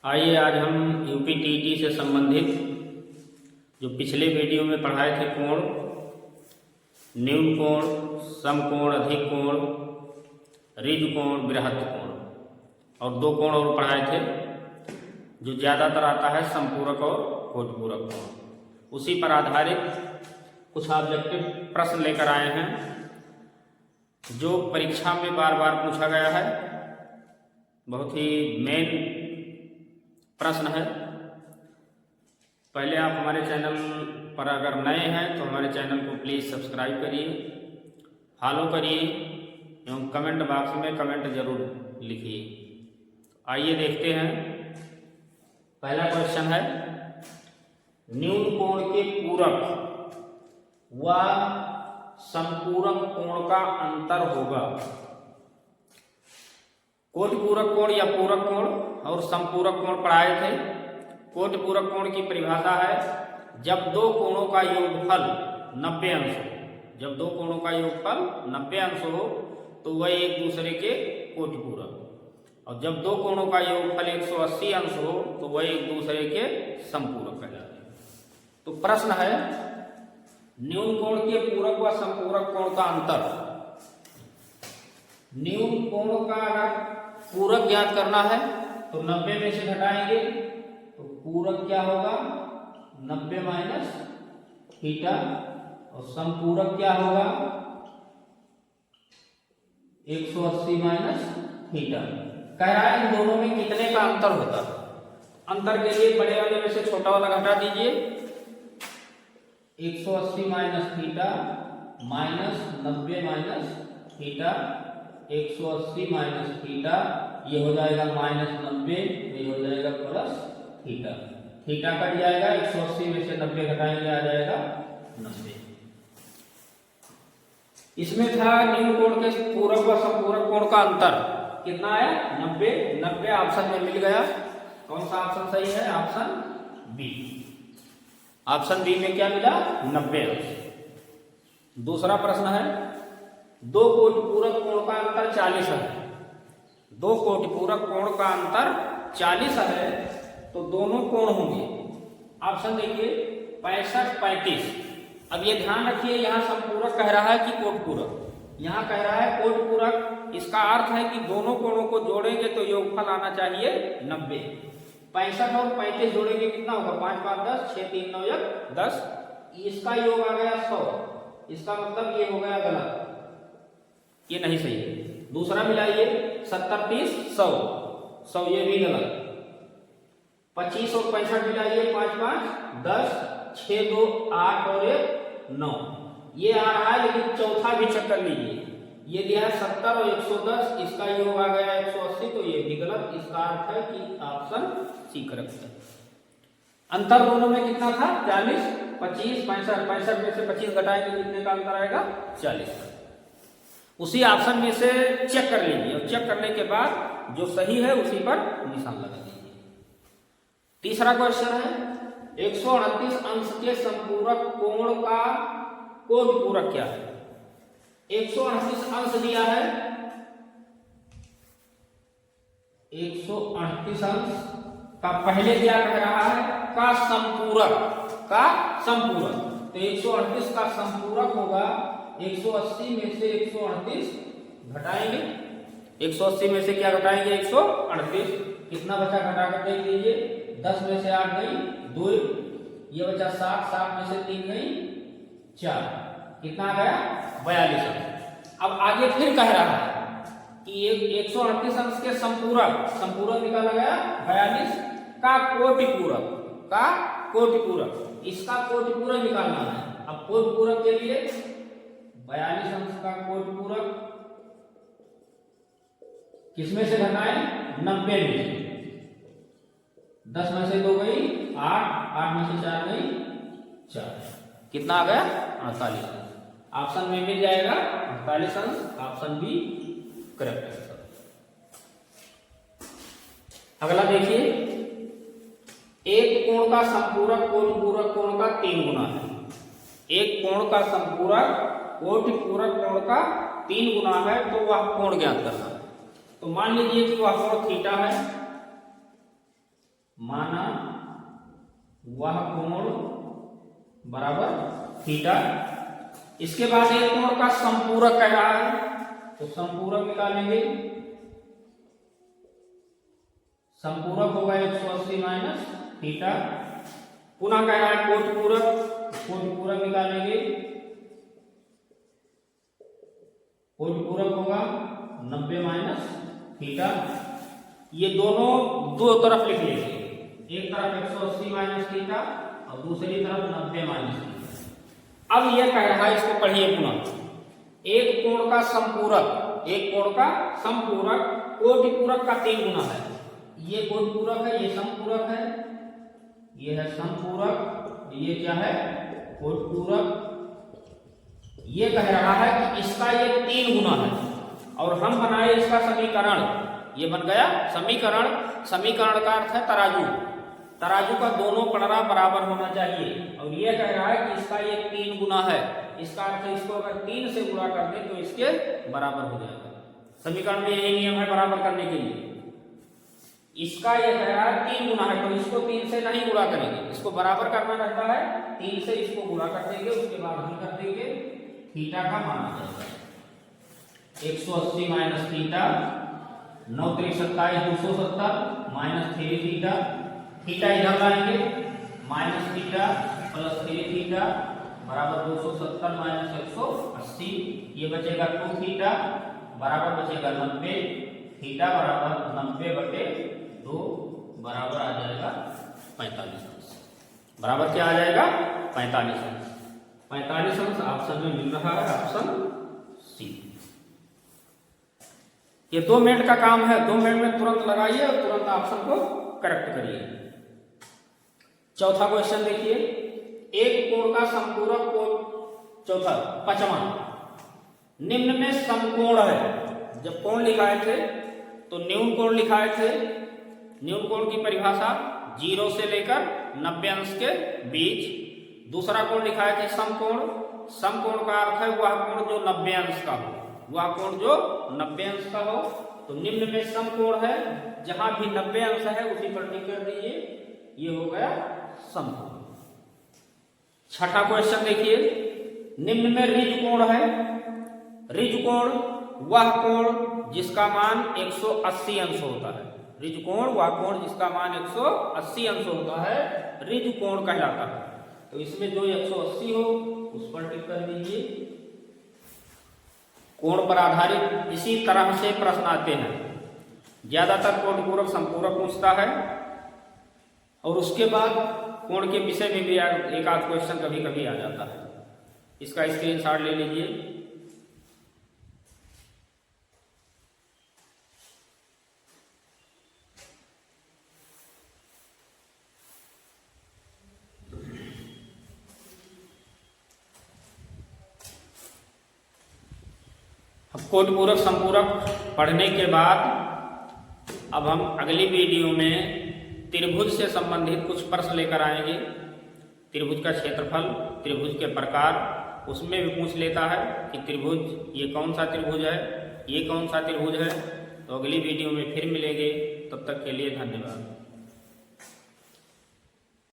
आइए आज हम यूपी टीटी से संबंधित जो पिछले वीडियो में पढ़ाए थे कोण, न्यून कोण, समकोण, अधिक कोण, ऋजु कोण, बृहत् कोण और दो कोण और पढ़ाए थे जो ज़्यादातर आता है संपूरक और कोटिपूरक कोण। उसी पर आधारित कुछ ऑब्जेक्टिव प्रश्न लेकर आए हैं जो परीक्षा में बार बार पूछा गया है। बहुत ही मेन प्रश्न है। पहले आप हमारे चैनल पर अगर नए हैं तो हमारे चैनल को प्लीज़ सब्सक्राइब करिए, फॉलो करिए एवं कमेंट बॉक्स में कमेंट जरूर लिखिए। आइए देखते हैं। पहला क्वेश्चन है, न्यून कोण के पूरक व संपूरक कोण का अंतर होगा। कोटिपूरक कोण या पूरक कोण और संपूरक कोण पढ़ाए थे। कोटिपूरक कोण की परिभाषा है जब दो कोणों का योगफल 90 अंश हो। जब दो कोणों का योगफल 90 अंश हो तो वह एक दूसरे के कोटिपूरक, और जब दो कोणों का योगफल 180 अंश हो तो वह एक दूसरे के संपूरक कहलाते हैं। तो प्रश्न है, न्यून कोण के पूरक व संपूरक कोण का अंतर। न्यून कोण का अगर पूरक ज्ञात करना है तो 90 में से घटाएंगे तो पूरक क्या होगा 90 माइनस थीटा, और संपूरक क्या होगा 180 माइनस थीटा। कह रहा है इन दोनों में कितने का अंतर होता है। अंतर के लिए बड़े वाले में से छोटा वाला घटा दीजिए। 180 minus theta minus 90 minus theta, 180 minus theta ये हो जाएगा माइनस 90, ये हो जाएगा प्लस थीटा। थीटा कट जाएगा, 180 में से 90 घटाएंगे आ जाएगा 90। इसमें था न्यून कोण के पूरक व संपूरक कोण का अंतर कितना आया 90। 90 ऑप्शन में मिल गया। कौन सा ऑप्शन सही है? Option B. ऑप्शन बी में क्या मिला 90 अंश। दूसरा प्रश्न है, दो कोटिपूरक कोण का अंतर 40 है। दो कोटिपूरक कोण का अंतर 40 है तो दोनों कोण होंगे। ऑप्शन देखिए 65, 35। अब ये ध्यान रखिए, यहाँ संपूरक कह रहा है कि कोटिपूरक। यहाँ कह रहा है कोटिपूरक, इसका अर्थ है कि दोनों कोणों को जोड़ेंगे तो योगफल आना चाहिए 90। 65 और 35 जोड़ेंगे कितना होगा 5 5 10, 6 3 9 1 10। इसका योग आ गया 100। इसका मतलब ये हो गया गलत, ये नहीं सही है। दूसरा मिलाइए 70 30 100, 100 ये भी गलत। 25 और 65 मिलाइए 5 5 10, 6 2 8 और 1 9, ये आ रहा है। लेकिन चौथा भी चेक कर लीजिए, ये दिया है 70 और 110, इसका योग आ गया 180 तो ये भी गलत। इसका अर्थ है कि ऑप्शन सी करेक्ट है। अंतर दोनों में कितना था 40, 25, 65। 65 में से 25 घटाएंगे कितने का अंतर आएगा 40। उसी ऑप्शन में से चेक कर लीजिए, और चेक करने के बाद जो सही है उसी पर निशान लगा दीजिए। तीसरा क्वेश्चन है, 138 अंश के संपूरक कोण का कोटिपूरक क्या है। 138 अंश दिया है, 138 अंश का पहले क्या कह रहा है का संपूरक, का संपूरक। तो 138 का संपूरक होगा 180 में से 138 घटाएंगे। 180 में से क्या घटाएंगे 138, कितना बचा घटा कर देख लीजिए। 10 में से 8 गई 2, ये बचा 7, 7 में से 3 गई 4, कितना आ गया 42 अंश। अब आगे फिर कह रहा है कि 138 अंश के संपूरक, संपूरक निकाला गया 42 का कोटिपूरक, का कोटिपूरक, इसका कोटिपूरक निकालना है। अब कोटिपूरक के लिए 42 अंश का कोटिपूरक किसमें से घटाएं 90 में से। 10 में से 2 गई 8, 8 में से 4 गई 4, कितना आ गया 48 अंश। ऑप्शन में मिल जाएगा 48 अंश। ऑप्शन बी करेक्ट है। अगला देखिए, एक कोण का संपूरक कोटिपूरक कोण का 3 गुना है। एक कोण का संपूरक कोटिपूरक कोण का 3 गुना है तो वह कोण ज्ञात करना है। तो मान लीजिए कि वह कोण थीटा है। माना वह कोण बराबर थीटा। इसके बाद एक कोण का संपूरक कह रहा है, तो संपूरक निकालेंगे। संपूरक होगा 180 माइनस थीटा। पुनः कह रहा है कोटिपूरक, कोटिपूरक निकालेंगे। कोटिपूरक होगा 90 माइनस थीटा। ये दोनों दो तरफ लिख लेंगे, एक तरफ 180 माइनस थीटा और दूसरी तरफ 90 माइनस थीटा। अब ये कह रहा है, इसको पढ़िए पुनः, एक कोण का संपूरक, एक कोण का संपूरक कोटिपूरक का 3 गुना है। ये कोटिपूरक है, ये संपूरक है, ये है संपूरक, ये क्या है कोटिपूरक। ये कह रहा है कि इसका ये 3 गुना है और हम बनाए इसका समीकरण, ये बन गया समीकरण। समीकरण का अर्थ है तराजू, तराजू का दोनों पलड़ा बराबर होना चाहिए। और ये कह रहा है कि इसका ये 3 गुना है, इसका अर्थ इसको अगर 3 से गुणा कर दे तो इसके बराबर हो जाएगा। समीकरण में यही नियम है बराबर करने के लिए। इसका ये कह रहा है 3 गुना है, तो इसको 3 से नहीं गुणा करेंगे, इसको बराबर करना रहता है, 3 से इसको गुणा कर देंगे, उसके बाद हम कर देंगे थीटा का मान आ जाएगा 180 minus theta, 9 3 27 270 minus 3 theta. Theta इधर लाएंगे, माइनस थीटा प्लस 3 थीटा बराबर 270 माइनस 180। ये बचेगा 2 थीटा बराबर बचेगा 90, थीटा बराबर 90/2 बराबर आ जाएगा 45 अंश। बराबर क्या आ जाएगा 45 अंश। 45 अंश ऑप्शन में मिल रहा है, ऑप्शन सी। ये 2 मिनट का काम है, 2 मिनट में तुरंत लगाइए और तुरंत ऑप्शन को करेक्ट करिए। चौथा क्वेश्चन देखिए, एक कोण का संपूरक कोण, चौथा 5वां, निम्न में समकोण है। जब कोण लिखाए थे तो न्यून कोण लिखाए थे। न्यून कोण की परिभाषा 0 से लेकर 90 अंश के बीच। दूसरा कोण लिखाए थे समकोण। समकोण का अर्थ है वह कोण जो 90 अंश का हो, वह कोण जो 90 अंश का हो। तो निम्न में समकोण है, जहां भी 90 अंश है उसी पर टिक कर दीजिए, ये हो गया समकोण। छठा क्वेश्चन देखिए, निम्न में ऋज कोण है। ऋज कोण वह कोण जिसका मान 180 अंश होता है। ऋज कोण वह कोण जिसका मान 180 अंश होता है, ऋज कोण कहलाता है। तो इसमें जो 180 हो उस पर टिक कर दीजिए। कोण पर आधारित इसी तरह से प्रश्न आते हैं, ज्यादातर कोटिपूरक संपूरक पूछता है और उसके बाद कोण के विषय में भी एक आध क्वेश्चन कभी कभी आ जाता है। इसका स्क्रीनशॉट ले लीजिए। कोटिपूरक संपूरक पढ़ने के बाद अब हम अगली वीडियो में त्रिभुज से संबंधित कुछ प्रश्न लेकर आएंगे। त्रिभुज का क्षेत्रफल, त्रिभुज के प्रकार, उसमें भी पूछ लेता है कि त्रिभुज ये कौन सा त्रिभुज है, ये कौन सा त्रिभुज है। तो अगली वीडियो में फिर मिलेंगे, तब तक के लिए धन्यवाद।